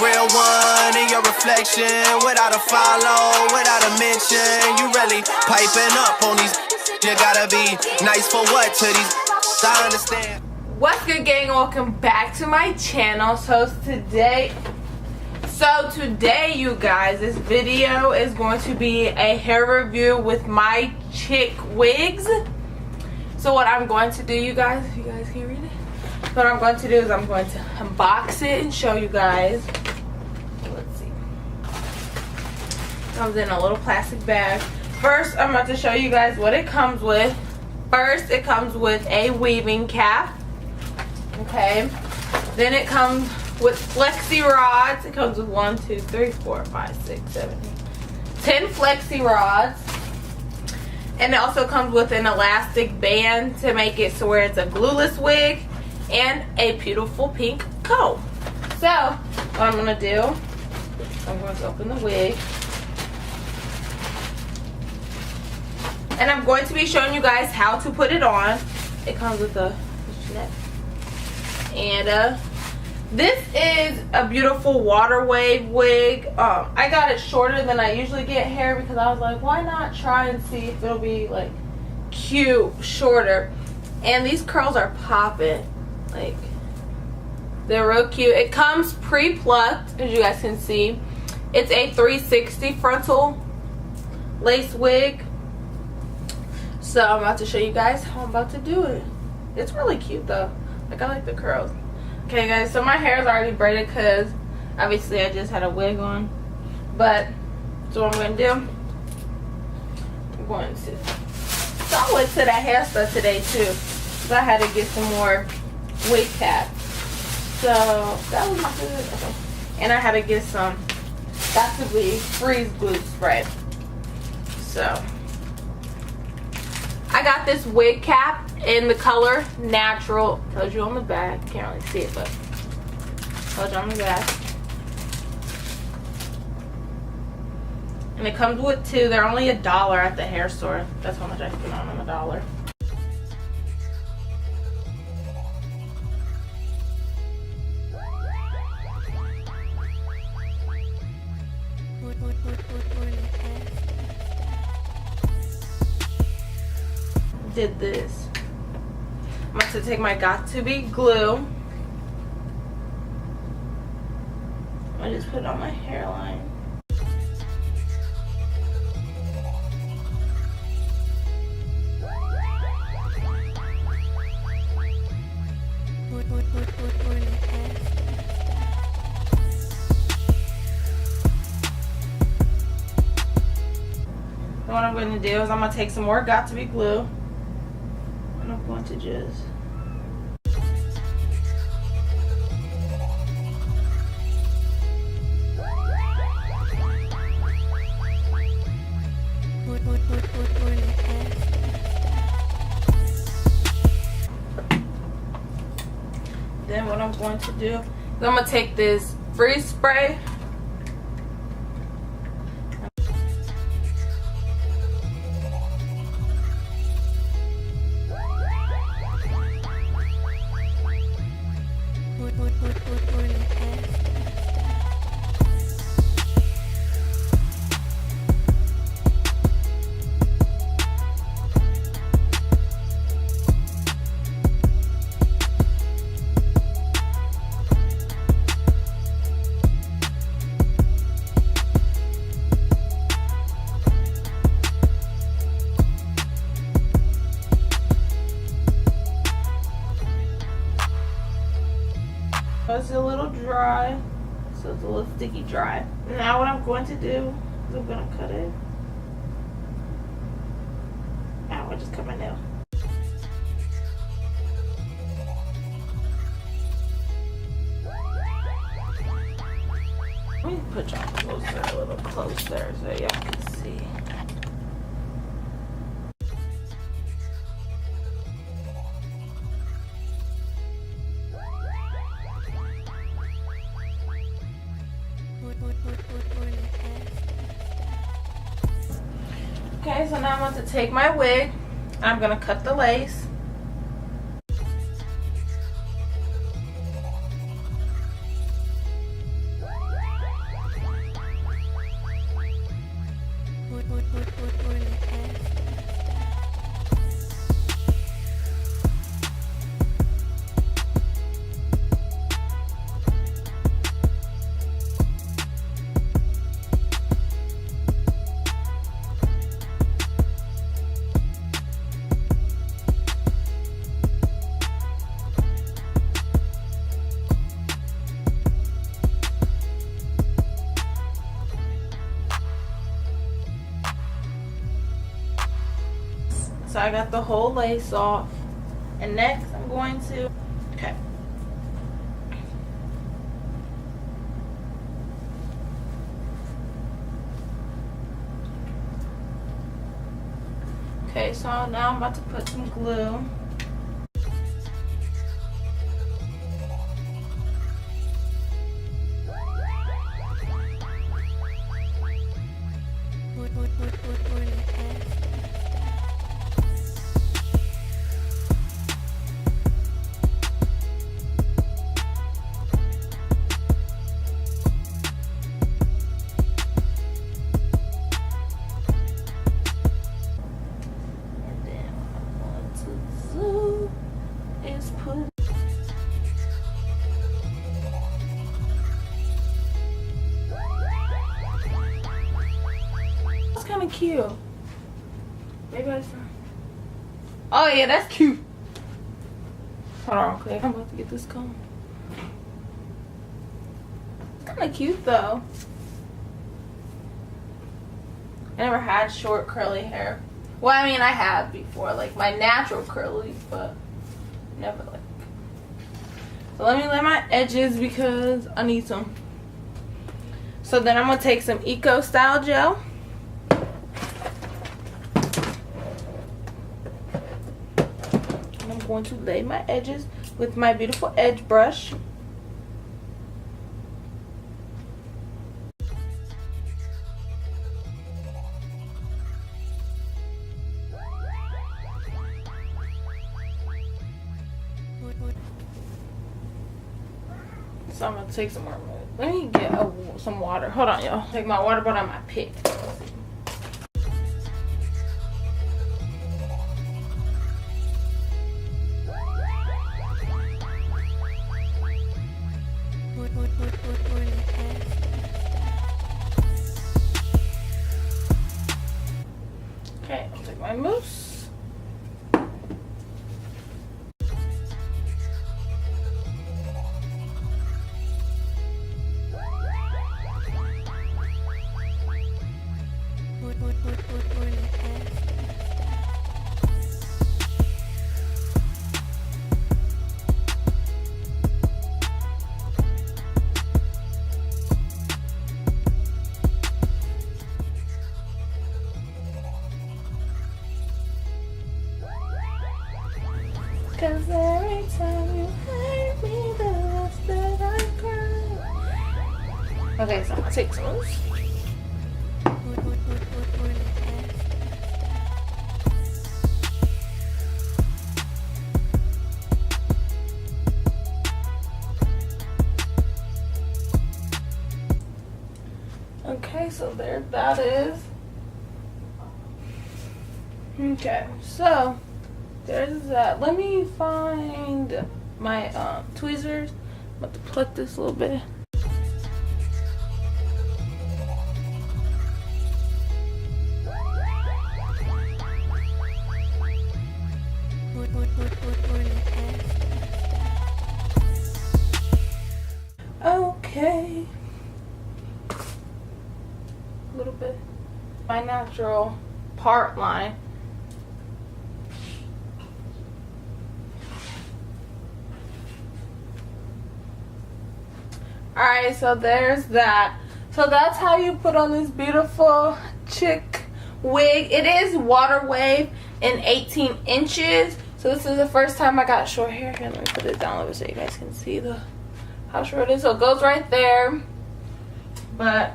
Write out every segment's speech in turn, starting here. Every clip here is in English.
real one in your reflection. Without a follow, without a mention. You really piping up on these. You gotta be nice for what to these. I understand. What's good, gang? Welcome back to my channel. So today, you guys, this video is going to be a hair review with my chick wigs. So what I'm going to do, you guys, if you guys can read it, what I'm going to do is I'm going to unbox it and show you guys. Let's see. Comes in a little plastic bag. First, I'm about to show you guys what it comes with. First, it comes with a weaving cap. Okay. Then it comes with flexi rods. It comes with 1, 2, 3, 4, 5, 6, 7, 8, 10 flexi rods. And it also comes with an elastic band to make it so where it's a glueless wig and a beautiful pink comb. So what I'm going to do, I'm going to open the wig. And I'm going to be showing you guys how to put it on. It comes with a net. And this is a beautiful water wave wig. I got it shorter than I usually get hair because I was like, why not try and see if it'll be like cute shorter. And these curls are popping. Like, they're real cute. It comes pre-plucked, as you guys can see. It's a 360 frontal lace wig. So I'm about to show you guys how I'm about to do it. It's really cute though. Like, I like the curls. Okay guys, so my hair is already braided because obviously I just had a wig on. But so what I'm going to do, I'm going to, so I went to that hair stuff today too. So I had to get some more wig caps. So that was good. Okay. And I had to get some got to be freeze glue spray. So I got this wig cap in the color natural. Tells you on the back. Can't really see it, but tells you on the back. And it comes with two. They're only $1 at the hair store. That's how much I spent on them, $1. Did this. I'm about to take my Got To Be glue. I just put it on my hairline. And what I'm going to do is I'm going to take some more Got To Be glue. And I'm going to just then what I'm going to do is I'm going to take this freeze spray. It's a little dry, so it's a little sticky dry. Now what I'm going to do is I'm going to cut it. Ow, I just cut my nail. Let me put y'all closer, a little closer so y'all can see. Okay, so now I'm going to take my wig. I'm going to cut the lace. So I got the whole lace off. And next I'm going to, okay. Okay, so now I'm about to put some glue. That's kind of cute. Maybe I saw. Oh yeah, that's cute. Hold on, quick. I'm about to get this comb. It's kind of cute though. I never had short curly hair. Well, I mean, I have before, like my natural curly, but never like. So let me lay my edges because I need some. So then I'm gonna take some Eco Style gel. And I'm going to lay my edges with my beautiful edge brush. So I'm gonna take some more. Let me get some water. Hold on, y'all. Take my water bottle and my pick. Okay, I'll take my mousse. Cause every time you hurt me, the less that I cry. Okay, so I'm gonna take some of this. Okay, so there that is. Okay, so there's that. Let me find my tweezers. I'm about to pluck this a little bit. Okay. A little bit. My natural part line. Alright, so there's that. So that's how you put on this beautiful chick wig. It is water wave in 18 inches. So this is the first time I got short hair. Here, let me put it down a little bit so you guys can see how short it is. So it goes right there. But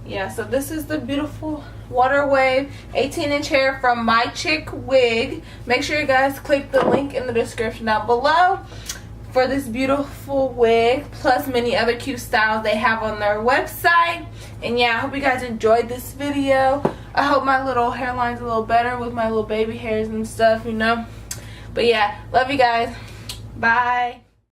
yeah, so this is the beautiful water wave 18-inch hair from My Chick Wig. Make sure you guys click the link in the description down below for this beautiful wig, plus many other cute styles they have on their website. And yeah, I hope you guys enjoyed this video. I hope my little hairline's a little better with my little baby hairs and stuff, you know. But yeah, love you guys. Bye.